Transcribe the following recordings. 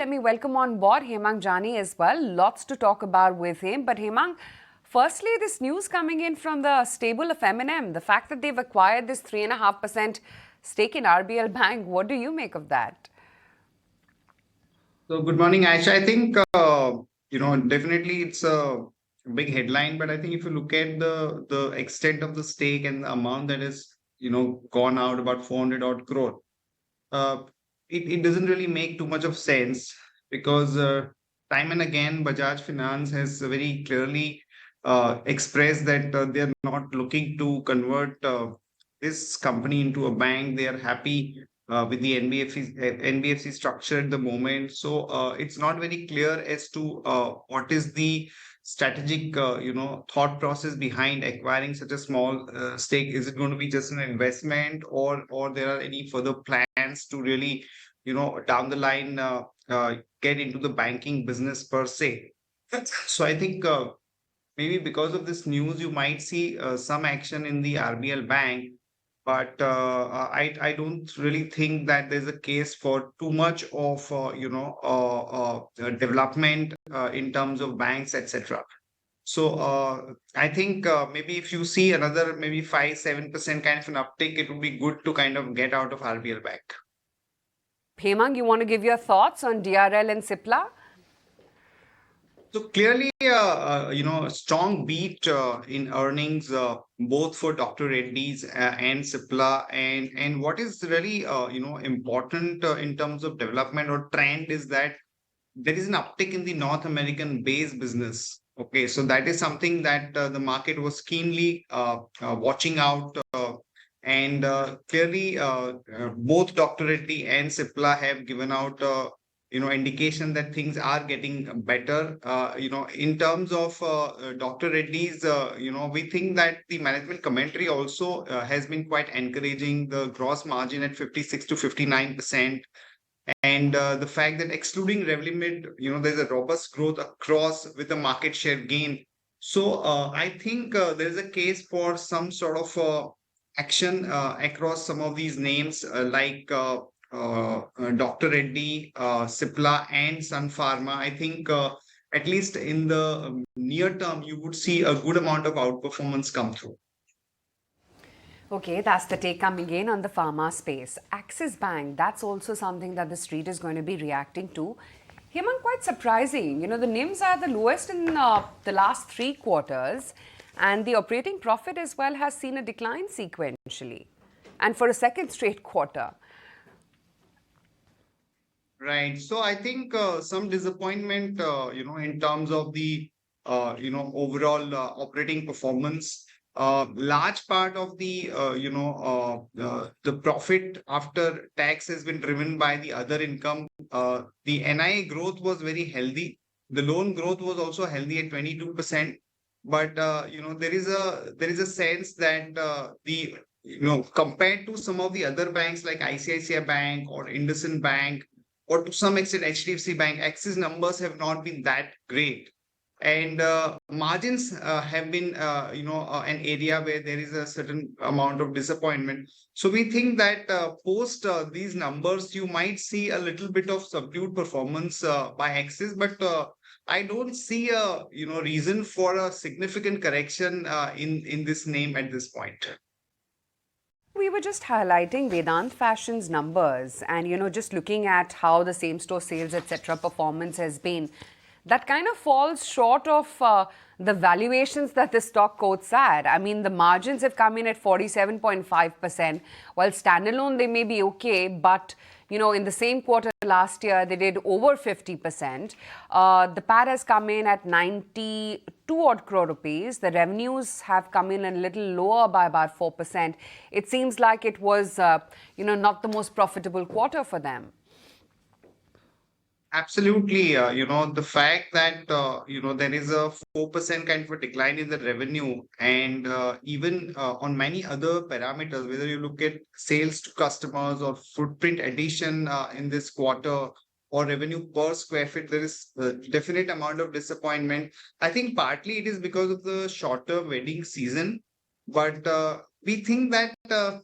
Let me welcome on board Hemang Jani as well. Lots to talk about with him. But Hemang, firstly, this news coming in from the stable of M&M, the fact that they've acquired this 3.5% stake in RBL Bank, what do you make of that? So good morning, Aisha. I think definitely it's a big headline, but I think if you look at the extent of the stake and the amount that is gone out, about 400 odd crore, uh, it doesn't really make too much of sense because time and again Bajaj Finance has very clearly expressed that they are not looking to convert this company into a bank. They are happy with the NBFC structure at the moment. So it's not very clear as to what is the strategic thought process behind acquiring such a small stake. Is it going to be just an investment, or there are any further plans to really down the line get into the banking business per se? So I think maybe because of this news, you might see some action in the RBL bank, but I don't really think that there's a case for too much of development in terms of banks, etc. So I think maybe if you see another maybe 5-7% kind of an uptick, it would be good to kind of get out of RBL bank. Hemang, you want to give your thoughts on DRL and Cipla? So clearly, strong beat in earnings both for Dr. Reddy's and Cipla, and what is really important in terms of development or trend is that there is an uptick in the North American base business. Okay, so that is something that the market was keenly watching out, and clearly both Dr. Reddy and Cipla have given out indication that things are getting better. In terms of Dr. Reddy's, we think that the management commentary also has been quite encouraging. The gross margin at 56 to 59%. And the fact that excluding Revlimid, there's a robust growth across with a market share gain. So I think there's a case for some sort of action across some of these names Dr. Reddy, Cipla, and Sun Pharma. I think at least in the near term, you would see a good amount of outperformance come through. Okay, that's the take coming in on the pharma space. Axis Bank, that's also something that the street is going to be reacting to. Hemang, quite surprising. The NIMs are the lowest in the last 3 quarters, and the operating profit as well has seen a decline sequentially, and for a second straight quarter. Right. So I think some disappointment, in terms of the, overall operating performance. Large part of the, the profit after tax has been driven by the other income. The NIA growth was very healthy. The loan growth was also healthy at 22%. But, there is a sense that compared to some of the other banks like ICICI Bank or IndusInd Bank, or to some extent HDFC Bank, Axis numbers have not been that great. And margins have been, an area where there is a certain amount of disappointment. So we think that post these numbers, you might see a little bit of subdued performance by Axis, but I don't see a reason for a significant correction in this name at this point. We were just highlighting Vedant Fashion's numbers and, just looking at how the same-store sales, etc. performance has been. That kind of falls short of the valuations that the stock quotes at. I mean, the margins have come in at 47.5%. While standalone, they may be okay, but, in the same quarter last year, they did over 50%. The PAT has come in at 92 odd crore rupees. The revenues have come in a little lower by about 4%. It seems like it was, not the most profitable quarter for them. Absolutely. The fact that, there is a 4% kind of a decline in the revenue, and even on many other parameters, whether you look at sales to customers or footprint addition in this quarter or revenue per square feet, there is a definite amount of disappointment. I think partly it is because of the shorter wedding season, but we think that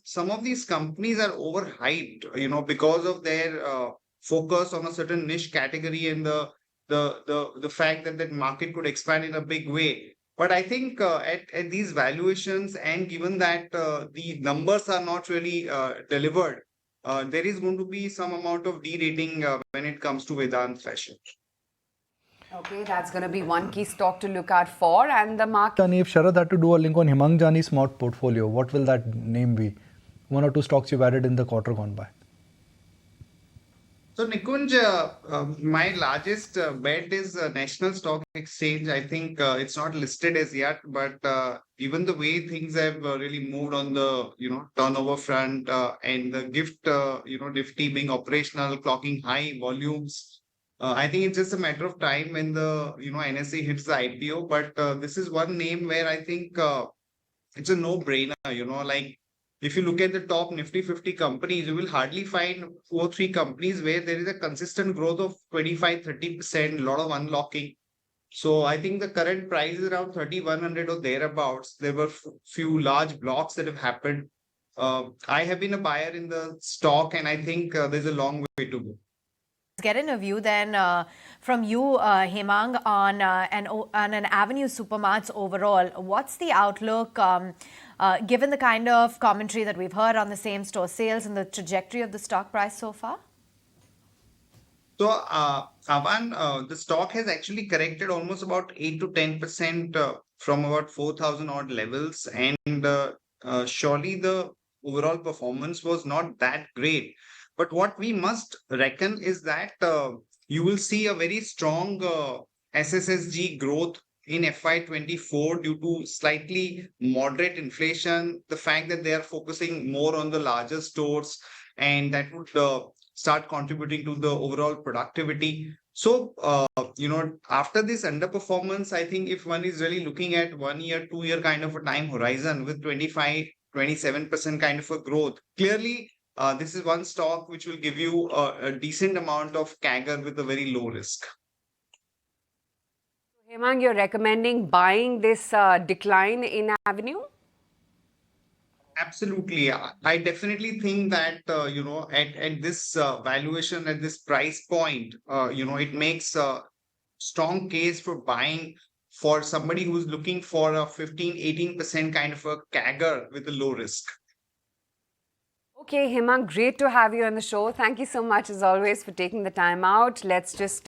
some of these companies are overhyped, because of their focus on a certain niche category and the fact that that market could expand in a big way. But I think at these valuations, and given that the numbers are not really delivered, there is going to be some amount of de-rating when it comes to Vedant Fashion. Okay, that's going to be one key stock to look out for. And the market. Jani, if Sharad had to do a link on Hemang Jani's smart portfolio, what will that name be? One or two stocks you've added in the quarter gone by. So Nikunj, my largest bet is National Stock Exchange. I think it's not listed as yet, but even the way things have really moved on the turnover front and the gift Nifty being operational, clocking high volumes. I think it's just a matter of time when the NSE hits the IPO. But this is one name where I think it's a no-brainer. Like if you look at the top Nifty 50 companies, you will hardly find 2 or 3 companies where there is a consistent growth of 25-30%, a lot of unlocking. So I think the current price is around 3,100 or thereabouts. There were few large blocks that have happened. I have been a buyer in the stock, and I think there's a long way to go. Get in a view then from you, Hemang, on an Avenue Supermarts overall. What's the outlook given the kind of commentary that we've heard on the same store sales and the trajectory of the stock price so far? So, Avan, the stock has actually corrected almost about 8 to 10% from about 4,000 odd levels, and surely the overall performance was not that great. But what we must reckon is that you will see a very strong SSSG growth in FY24 due to slightly moderate inflation, the fact that they are focusing more on the larger stores, and that would start contributing to the overall productivity. So, after this underperformance, I think if one is really looking at 1 year, 2 year kind of a time horizon with 25, 27% kind of a growth, clearly this is one stock which will give you a decent amount of CAGR with a very low risk. Hemang, you're recommending buying this decline in Avenue? Absolutely. I definitely think that, at this valuation, at this price point, it makes a strong case for buying for somebody who's looking for a 15-18% kind of a CAGR with a low risk. Okay, Hemang, great to have you on the show. Thank you so much, as always, for taking the time out. Let's just